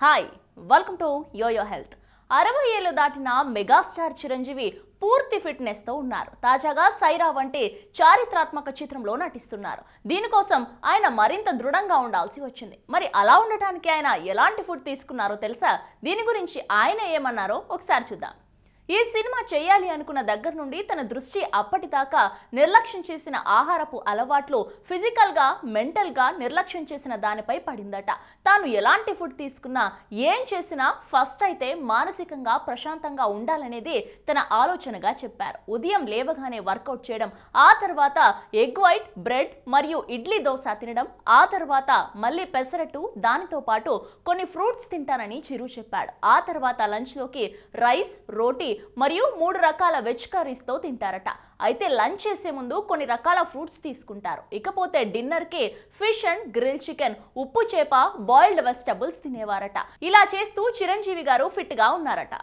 Hi welcome to YOYO health. 60 ఏళ్లు దాటిన megastar Chiranjeevi పూర్తి ఫిట్నెస్ తో ఉన్నారు. తాజాగా సయ్ రా వంటి చారిత్రాత్మక చిత్రంలో నటిస్తున్నారు. దీనికోసం ఆయన మరింత దృఢంగా ఉండాల్సి వచ్చింది. మరి అలా ఉండటానికి ఆయన ఎలాంటి ఫుడ్ తీసుకున్నారో తెలుసా? దీని గురించి ఆయన ఏమన్నారో ఒకసారి చూద్దాం. ఈ సినిమా చేయాలి అనుకున్న దగ్గర నుండి తన దృష్టి అప్పటిదాకా నిర్లక్ష్యం చేసిన ఆహారపు అలవాట్లు ఫిజికల్గా మెంటల్గా నిర్లక్ష్యం చేసిన దానిపై పడిందట. తాను ఎలాంటి ఫుడ్ తీసుకున్నా ఏం చేసినా ఫస్ట్ అయితే మానసికంగా ప్రశాంతంగా ఉండాలనేది తన ఆలోచనగా చెప్పారు. ఉదయం లేవగానే వర్కౌట్ చేయడం, ఆ తర్వాత ఎగ్ వైట్, బ్రెడ్ మరియు ఇడ్లీ దోశ తినడం, ఆ తర్వాత మళ్ళీ పెసరట్టు, దానితో పాటు కొన్ని ఫ్రూట్స్ తింటానని చిరు చెప్పాడు. ఆ తర్వాత లంచ్లోకి రైస్, రోటీ మరియు 3 రకాల వెజ్ కర్రీస్తో తింటారట. అయితే లంచ్ చేసే ముందు కొన్ని రకాల ఫ్రూట్స్ తీసుకుంటారు. ఇకపోతే డిన్నర్కి ఫిష్ అండ్ గ్రిల్ చికెన్, ఉప్పు చేప, బాయిల్డ్ వెజిటబుల్స్ తినేవారట. ఇలా చేస్తూ చిరంజీవి గారు ఫిట్ గా ఉన్నారట.